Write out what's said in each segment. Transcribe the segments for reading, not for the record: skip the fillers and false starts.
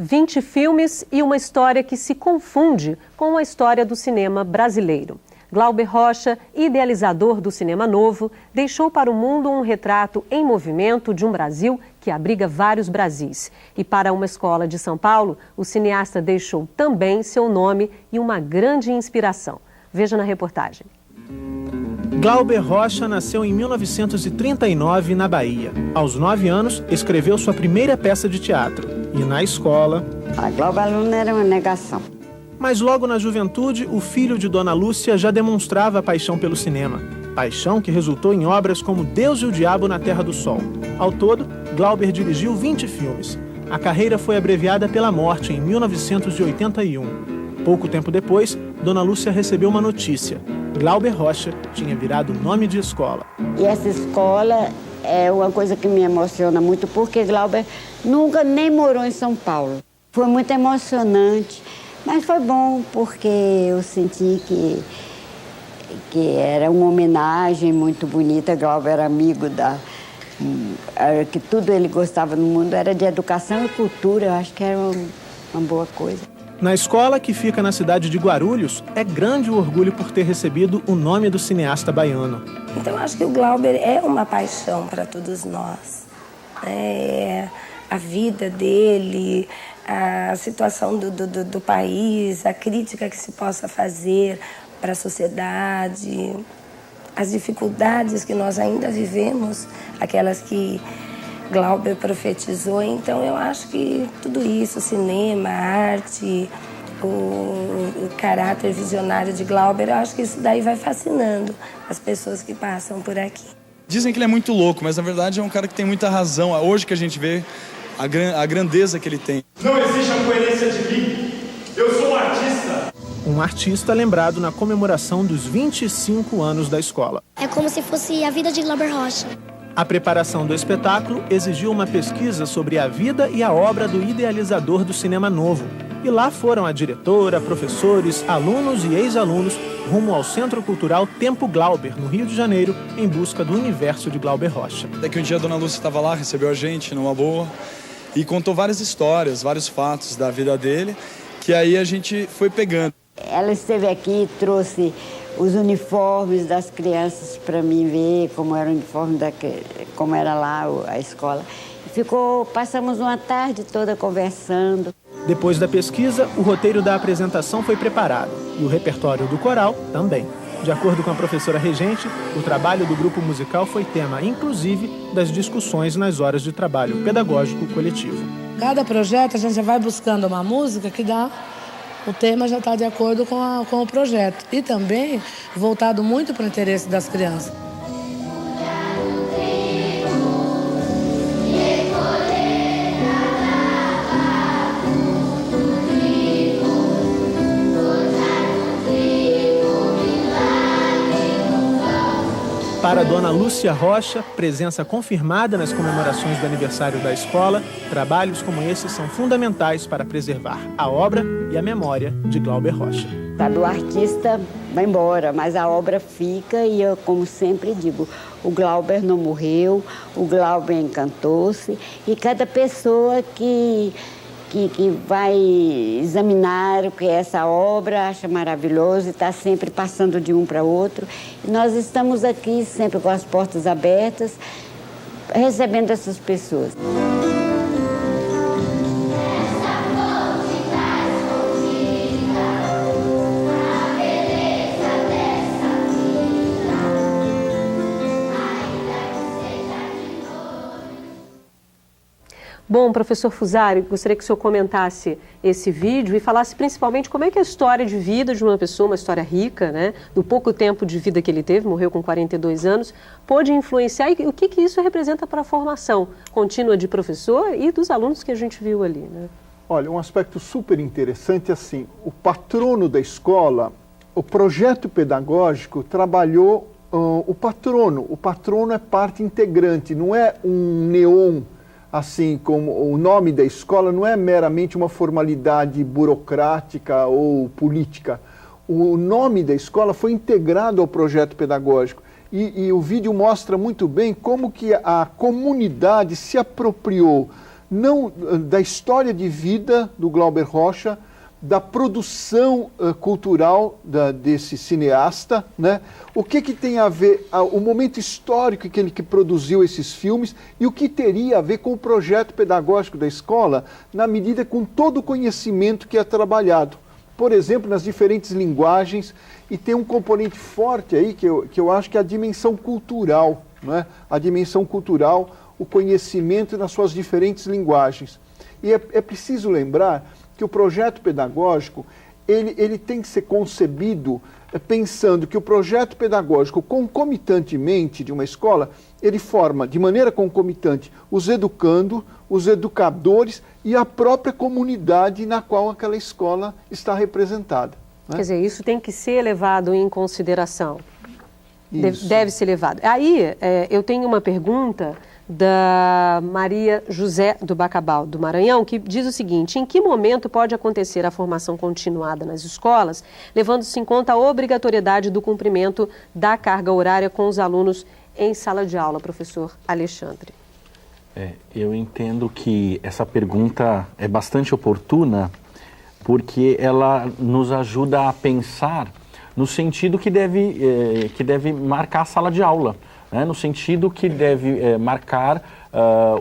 20 filmes e uma história que se confunde com a história do cinema brasileiro. Glauber Rocha, idealizador do cinema novo, deixou para o mundo um retrato em movimento de um Brasil que abriga vários Brasis. E para uma escola de São Paulo, o cineasta deixou também seu nome e uma grande inspiração. Veja na reportagem. Glauber Rocha nasceu em 1939 na Bahia. Aos 9 anos, escreveu sua primeira peça de teatro. E na escola... A Glauber aluno era uma negação. Mas logo na juventude, o filho de Dona Lúcia já demonstrava a paixão pelo cinema. Paixão que resultou em obras como Deus e o Diabo na Terra do Sol. Ao todo, Glauber dirigiu 20 filmes. A carreira foi abreviada pela morte em 1981. Pouco tempo depois, Dona Lúcia recebeu uma notícia. Glauber Rocha tinha virado nome de escola. E essa escola é uma coisa que me emociona muito, porque Glauber nunca nem morou em São Paulo. Foi muito emocionante. Mas foi bom, porque eu senti que era uma homenagem muito bonita. Glauber era amigo que tudo ele gostava no mundo era de educação e cultura. Eu acho que era uma boa coisa. Na escola, que fica na cidade de Guarulhos, é grande o orgulho por ter recebido o nome do cineasta baiano. Então, eu acho que o Glauber é uma paixão para todos nós. A vida dele, a situação do país, a crítica que se possa fazer para a sociedade, as dificuldades que nós ainda vivemos, aquelas que Glauber profetizou. Então, eu acho que tudo isso, cinema, arte, o caráter visionário de Glauber, eu acho que isso daí vai fascinando as pessoas que passam por aqui. Dizem que ele é muito louco, mas na verdade é um cara que tem muita razão. Hoje que a gente vê a grandeza que ele tem. Não existe a coerência de mim. Eu sou um artista. Um artista lembrado na comemoração dos 25 anos da escola. É como se fosse a vida de Glauber Rocha. A preparação do espetáculo exigiu uma pesquisa sobre a vida e a obra do idealizador do cinema novo. E lá foram a diretora, professores, alunos e ex-alunos rumo ao Centro Cultural Tempo Glauber, no Rio de Janeiro, em busca do universo de Glauber Rocha. Daqui um dia a Dona Lúcia estava lá, recebeu a gente numa boa e contou várias histórias, vários fatos da vida dele, que aí a gente foi pegando. Ela esteve aqui e trouxe os uniformes das crianças para mim ver como era o uniforme, como era lá a escola. Passamos uma tarde toda conversando. Depois da pesquisa, o roteiro da apresentação foi preparado e o repertório do coral também. De acordo com a professora regente, o trabalho do grupo musical foi tema, inclusive, das discussões nas horas de trabalho pedagógico coletivo. Cada projeto a gente já vai buscando uma música que dá... O tema já está de acordo com o projeto e também voltado muito para o interesse das crianças. Para Dona Lúcia Rocha, presença confirmada nas comemorações do aniversário da escola, trabalhos como esses são fundamentais para preservar a obra e a memória de Glauber Rocha. Sabe, o artista vai embora, mas a obra fica e eu, como sempre digo, o Glauber não morreu, o Glauber encantou-se e cada pessoa que vai examinar o que é essa obra, acha maravilhoso e está sempre passando de um para outro. E nós estamos aqui sempre com as portas abertas, recebendo essas pessoas. Bom, professor Fusari, gostaria que o senhor comentasse esse vídeo e falasse principalmente como é que a história de vida de uma pessoa, uma história rica, né, do pouco tempo de vida que ele teve, morreu com 42 anos, pôde influenciar e o que isso representa para a formação contínua de professor e dos alunos que a gente viu ali, né? Olha, um aspecto super interessante, assim, o patrono da escola, o projeto pedagógico trabalhou o patrono é parte integrante, não é um neon, assim como o nome da escola não é meramente uma formalidade burocrática ou política. O nome da escola foi integrado ao projeto pedagógico e o vídeo mostra muito bem como que a comunidade se apropriou não da história de vida do Glauber Rocha, da produção cultural desse cineasta, né? O que tem a ver, o momento histórico que produziu esses filmes e o que teria a ver com o projeto pedagógico da escola, na medida com todo o conhecimento que é trabalhado. Por exemplo, nas diferentes linguagens, e tem um componente forte aí que eu acho que é a dimensão cultural, né? A dimensão cultural, o conhecimento nas suas diferentes linguagens. E é preciso lembrar que o projeto pedagógico ele tem que ser concebido pensando que o projeto pedagógico, concomitantemente de uma escola, ele forma de maneira concomitante os educandos, os educadores e a própria comunidade na qual aquela escola está representada, né? Quer dizer, isso tem que ser levado em consideração. Deve ser levado. Aí, eu tenho uma pergunta da Maria José do Bacabal, do Maranhão, que diz o seguinte: em que momento pode acontecer a formação continuada nas escolas, levando-se em conta a obrigatoriedade do cumprimento da carga horária com os alunos em sala de aula, professor Alexandre? Eu entendo que essa pergunta é bastante oportuna, porque ela nos ajuda a pensar no sentido que deve marcar a sala de aula, né? No sentido que deve marcar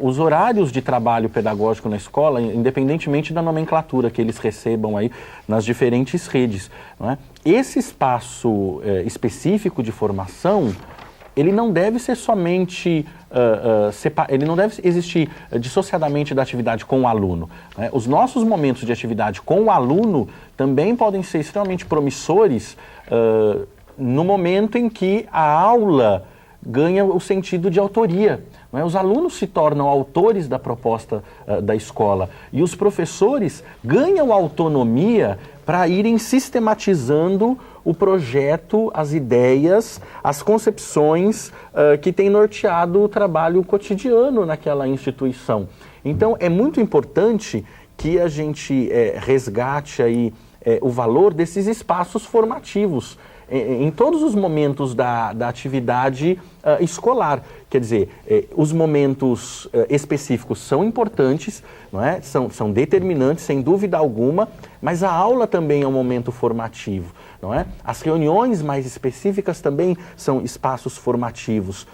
os horários de trabalho pedagógico na escola, independentemente da nomenclatura que eles recebam aí nas diferentes redes, não é? Esse espaço específico de formação, ele não deve ser somente, ele não deve existir dissociadamente da atividade com o aluno, né? Os nossos momentos de atividade com o aluno também podem ser extremamente promissores no momento em que a aula ganha o sentido de autoria, não é? Os alunos se tornam autores da proposta da escola e os professores ganham autonomia para irem sistematizando o projeto, as ideias, as concepções que têm norteado o trabalho cotidiano naquela instituição. Então, é muito importante que a gente resgate aí o valor desses espaços formativos em todos os momentos da atividade escolar. Quer dizer, os momentos específicos são importantes, não é? São determinantes, sem dúvida alguma, mas a aula também é um momento formativo, não é? As reuniões mais específicas também são espaços formativos.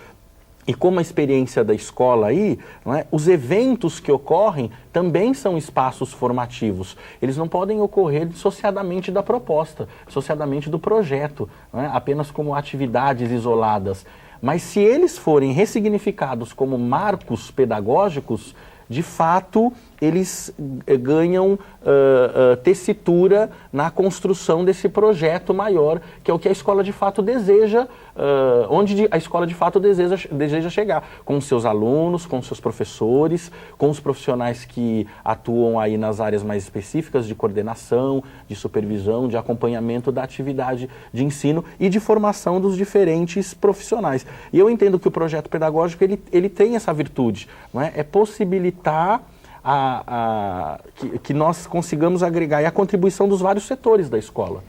E como a experiência da escola aí, não é? Os eventos que ocorrem também são espaços formativos. Eles não podem ocorrer dissociadamente da proposta, dissociadamente do projeto, não é? Apenas como atividades isoladas. Mas se eles forem ressignificados como marcos pedagógicos, de fato, eles ganham tessitura na construção desse projeto maior, que é o que a escola de fato deseja, onde a escola de fato deseja chegar, com os seus alunos, com os seus professores, com os profissionais que atuam aí nas áreas mais específicas de coordenação, de supervisão, de acompanhamento da atividade de ensino e de formação dos diferentes profissionais. E eu entendo que o projeto pedagógico ele tem essa virtude, não é? É possibilitar que nós consigamos agregar a contribuição dos vários setores da escola.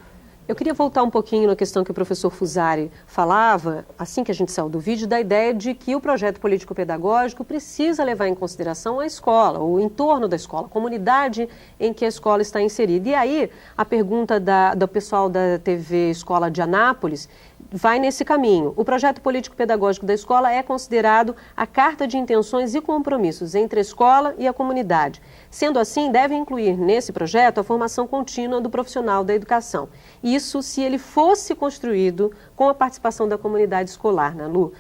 Eu queria voltar um pouquinho na questão que o professor Fusari falava, assim que a gente saiu do vídeo, da ideia de que o projeto político-pedagógico precisa levar em consideração a escola, o entorno da escola, a comunidade em que a escola está inserida. E aí, a pergunta do pessoal da TV Escola de Anápolis vai nesse caminho. O projeto político-pedagógico da escola é considerado a carta de intenções e compromissos entre a escola e a comunidade. Sendo assim, deve incluir nesse projeto a formação contínua do profissional da educação. Isso se ele fosse construído com a participação da comunidade escolar, né, Lu?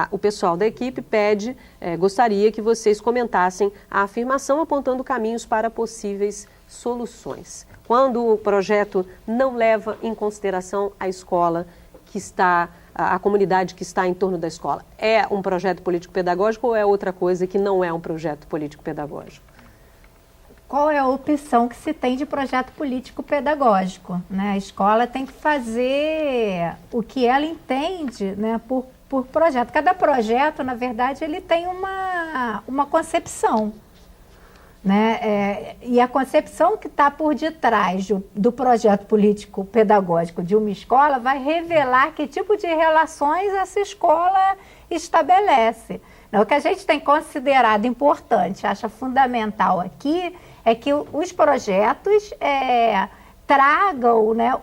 O pessoal da equipe gostaria que vocês comentassem a afirmação apontando caminhos para possíveis soluções. Quando o projeto não leva em consideração a escola que está, a comunidade que está em torno da escola, é um projeto político-pedagógico ou é outra coisa que não é um projeto político-pedagógico? Qual é a opção que se tem de projeto político-pedagógico, né? A escola tem que fazer o que ela entende, né, por projeto. Cada projeto, na verdade, ele tem uma concepção, né? E a concepção que está por detrás do projeto político-pedagógico de uma escola vai revelar que tipo de relações essa escola estabelece. O que a gente tem considerado importante, acha fundamental aqui, é que os projetos tragam, né,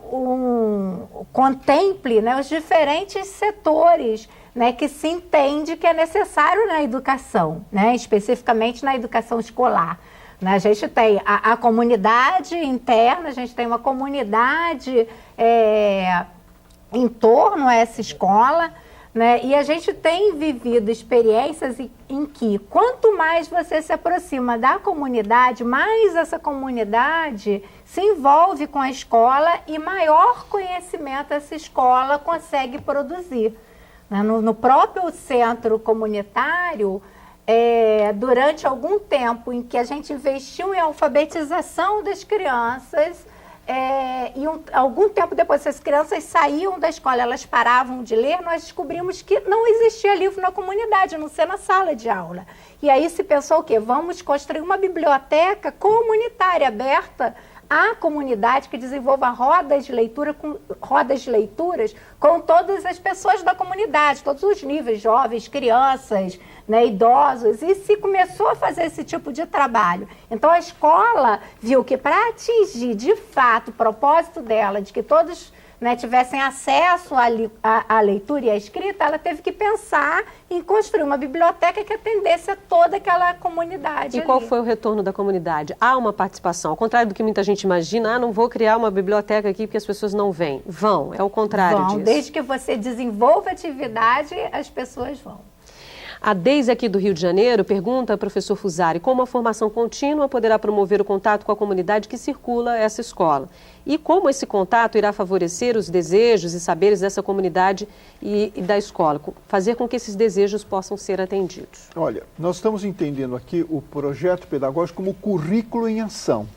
contemple, né, os diferentes setores, né, que se entende que é necessário na educação, né, especificamente na educação escolar. A gente tem a comunidade interna, a gente tem uma comunidade em torno a essa escola, né? E a gente tem vivido experiências em que quanto mais você se aproxima da comunidade, mais essa comunidade se envolve com a escola e maior conhecimento essa escola consegue produzir. No próprio centro comunitário, durante algum tempo em que a gente investiu em alfabetização das crianças, algum tempo depois essas crianças saíam da escola, elas paravam de ler, nós descobrimos que não existia livro na comunidade, a não ser na sala de aula. E aí se pensou o quê? Vamos construir uma biblioteca comunitária aberta à comunidade que desenvolva rodas de leituras com todas as pessoas da comunidade, todos os níveis, jovens, crianças, né, idosos, e se começou a fazer esse tipo de trabalho. Então a escola viu que para atingir de fato o propósito dela, de que todos, né, tivessem acesso à leitura e à escrita, ela teve que pensar em construir uma biblioteca que atendesse a toda aquela comunidade. E qual foi o retorno da comunidade? Há uma participação, ao contrário do que muita gente imagina, não vou criar uma biblioteca aqui porque as pessoas não vêm. Vão, é o contrário disso. Desde que você desenvolva atividade, as pessoas vão. A Deise aqui do Rio de Janeiro pergunta ao professor Fusari como a formação contínua poderá promover o contato com a comunidade que circula essa escola e como esse contato irá favorecer os desejos e saberes dessa comunidade e da escola, fazer com que esses desejos possam ser atendidos. Olha, nós estamos entendendo aqui o projeto pedagógico como currículo em ação.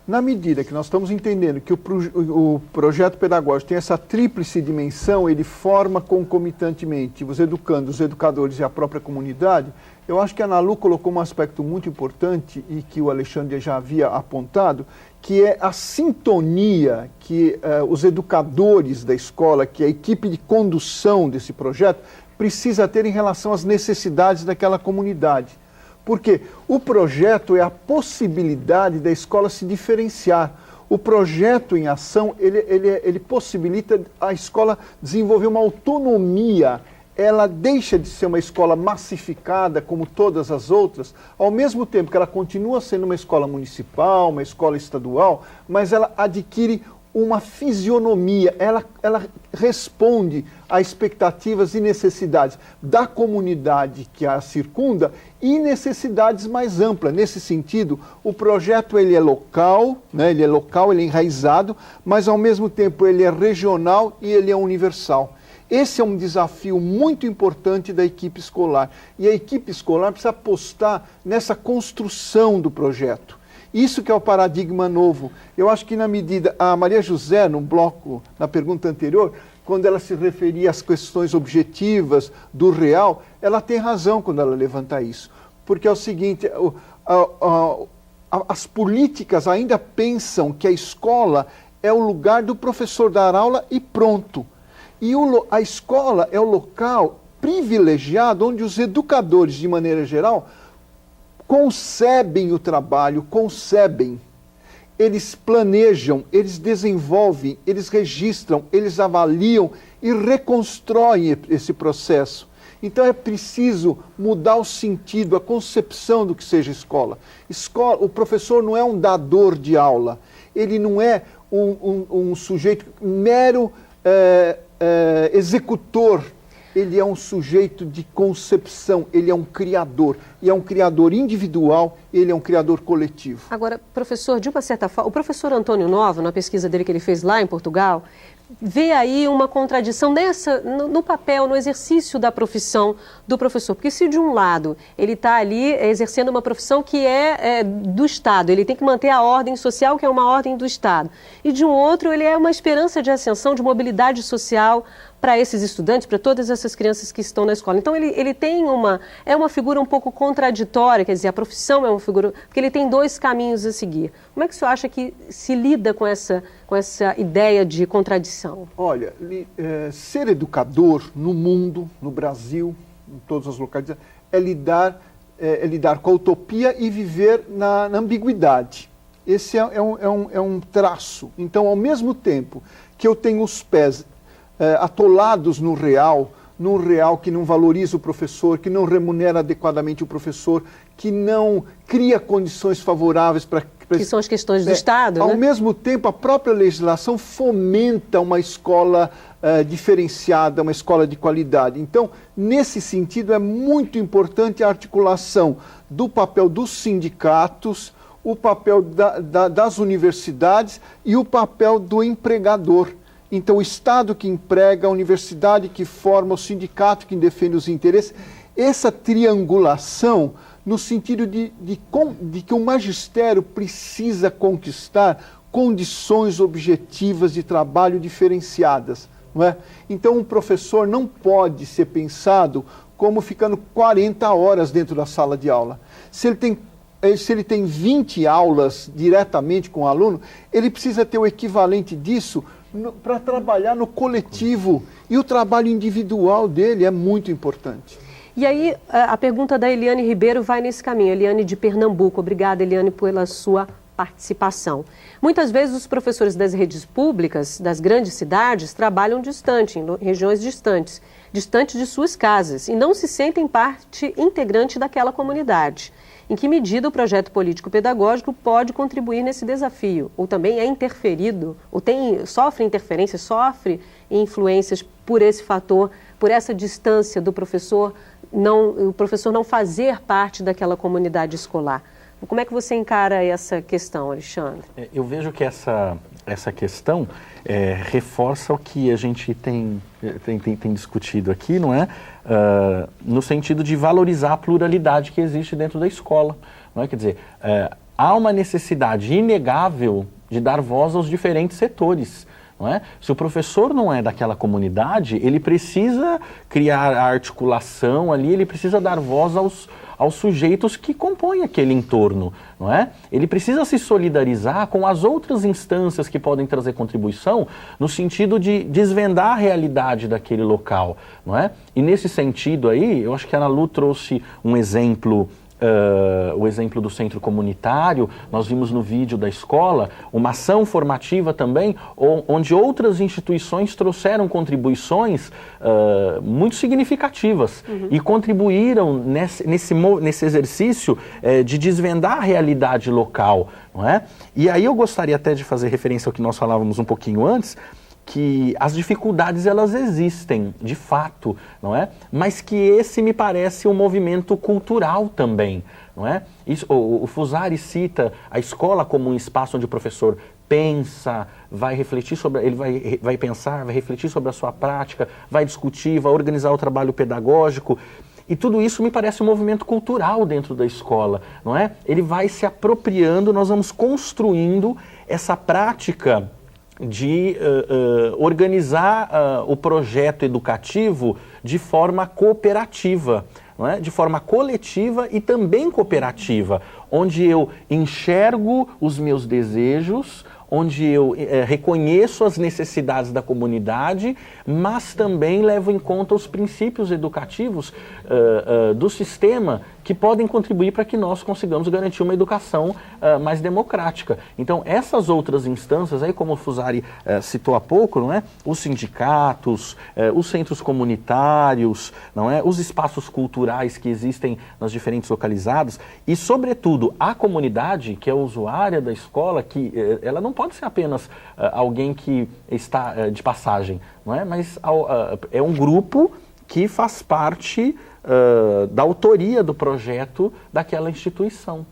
Na medida que nós estamos entendendo que o projeto pedagógico tem essa tríplice dimensão, ele forma concomitantemente os educandos, os educadores e a própria comunidade, eu acho que a Ana Lu colocou um aspecto muito importante e que o Alexandre já havia apontado, que é a sintonia que os educadores da escola, que a equipe de condução desse projeto, precisa ter em relação às necessidades daquela comunidade. Porque o projeto é a possibilidade da escola se diferenciar. O projeto em ação, ele possibilita a escola desenvolver uma autonomia. Ela deixa de ser uma escola massificada como todas as outras, ao mesmo tempo que ela continua sendo uma escola municipal, uma escola estadual, mas ela adquire uma fisionomia, ela responde a expectativas e necessidades da comunidade que a circunda e necessidades mais amplas. Nesse sentido, o projeto ele é local, né? Ele é enraizado, mas ao mesmo tempo ele é regional e ele é universal. Esse é um desafio muito importante da equipe escolar. E a equipe escolar precisa apostar nessa construção do projeto. Isso que é o paradigma novo. Eu acho que na medida... A Maria José, no bloco, na pergunta anterior, quando ela se referia às questões objetivas do real, ela tem razão quando ela levanta isso. Porque é o seguinte, as políticas ainda pensam que a escola é o lugar do professor dar aula e pronto. E a escola é o local privilegiado onde os educadores, de maneira geral, concebem o trabalho, eles planejam, eles desenvolvem, eles registram, eles avaliam e reconstroem esse processo. Então é preciso mudar o sentido, a concepção do que seja escola. O professor não é um dador de aula, ele não é um sujeito mero executor. Ele é um sujeito de concepção, ele é um criador. E é um criador individual, ele é um criador coletivo. Agora, professor, de uma certa forma, o professor Antônio Nova, na pesquisa dele que ele fez lá em Portugal, vê aí uma contradição no papel, no exercício da profissão do professor. Porque se de um lado ele está ali exercendo uma profissão que é do Estado, ele tem que manter a ordem social, que é uma ordem do Estado. E de um outro, ele é uma esperança de ascensão, de mobilidade social para esses estudantes, para todas essas crianças que estão na escola. Então ele tem é uma figura um pouco contraditória, quer dizer, a profissão é uma figura, porque ele tem dois caminhos a seguir. Como é que o senhor acha que se lida com essa ideia de contradição? Olha, ser educador no mundo, no Brasil, em todos os locais, é lidar com a utopia e viver na ambiguidade. Esse é um traço. Então, ao mesmo tempo que eu tenho os pés atolados no real que não valoriza o professor, que não remunera adequadamente o professor, que não cria condições favoráveis para... Que são as questões do Estado, Ao né? mesmo tempo, a própria legislação fomenta uma escola diferenciada, uma escola de qualidade. Então, nesse sentido, é muito importante a articulação do papel dos sindicatos, o papel das universidades e o papel do empregador. Então, o Estado que emprega, a universidade que forma, o sindicato que defende os interesses, essa triangulação no sentido de que o magistério precisa conquistar condições objetivas de trabalho diferenciadas, não é? Então, um professor não pode ser pensado como ficando 40 horas dentro da sala de aula. Se ele tem 20 aulas diretamente com o aluno, ele precisa ter o equivalente disso para trabalhar no coletivo. E o trabalho individual dele é muito importante. E aí, a pergunta da Eliane Ribeiro vai nesse caminho. Eliane de Pernambuco. Obrigada, Eliane, pela sua participação. Muitas vezes os professores das redes públicas, das grandes cidades, trabalham distante, em regiões distantes de suas casas, e não se sentem parte integrante daquela comunidade. Em que medida o projeto político-pedagógico pode contribuir nesse desafio? Ou também é interferido, ou sofre interferência, sofre influências por esse fator, por essa distância do professor, o professor não fazer parte daquela comunidade escolar? Como é que você encara essa questão, Alexandre? Eu vejo que essa questão reforça o que a gente tem discutido aqui, não é? No sentido de valorizar a pluralidade que existe dentro da escola. Não é? Quer dizer, há uma necessidade inegável de dar voz aos diferentes setores. Não é? Se o professor não é daquela comunidade, ele precisa criar a articulação ali, ele precisa dar voz aos sujeitos que compõem aquele entorno, não é? Ele precisa se solidarizar com as outras instâncias que podem trazer contribuição no sentido de desvendar a realidade daquele local, não é? E nesse sentido aí, eu acho que a Ana Lu trouxe um exemplo, o exemplo do centro comunitário. Nós vimos no vídeo da escola uma ação formativa também, onde outras instituições trouxeram contribuições muito significativas e contribuíram nesse exercício de desvendar a realidade local, não é? E aí eu gostaria até de fazer referência ao que nós falávamos um pouquinho antes, que as dificuldades elas existem, de fato, não é? Mas que esse me parece um movimento cultural também, não é? O Fusari cita a escola como um espaço onde o professor pensa, vai refletir sobre, ele vai pensar, vai refletir sobre a sua prática, vai discutir, vai organizar o trabalho pedagógico. E tudo isso me parece um movimento cultural dentro da escola, não é? Ele vai se apropriando, nós vamos construindo essa prática de organizar o projeto educativo de forma cooperativa, não é? De forma coletiva e também cooperativa, onde eu enxergo os meus desejos, onde eu reconheço as necessidades da comunidade, mas também levo em conta os princípios educativos do sistema que podem contribuir para que nós consigamos garantir uma educação mais democrática. Então, essas outras instâncias, aí como o Fusari citou há pouco, não é? Os sindicatos, os centros comunitários, não é? Os espaços culturais que existem nas diferentes localizadas e, sobretudo, a comunidade, que é usuária da escola, que ela não pode ser apenas alguém que está de passagem, não é? Mas é um grupo que faz parte da autoria do projeto daquela instituição.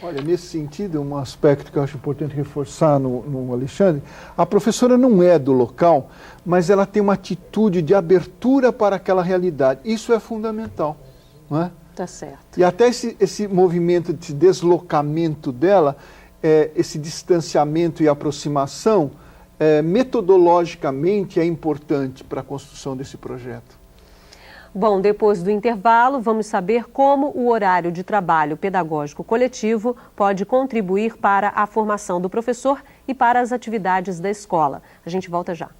Olha, nesse sentido, um aspecto que eu acho importante reforçar no Alexandre, a professora não é do local, mas ela tem uma atitude de abertura para aquela realidade. Isso é fundamental, não é? Tá certo. E até esse movimento de deslocamento dela, esse distanciamento e aproximação, metodologicamente é importante para a construção desse projeto. Bom, depois do intervalo, vamos saber como o horário de trabalho pedagógico coletivo pode contribuir para a formação do professor e para as atividades da escola. A gente volta já.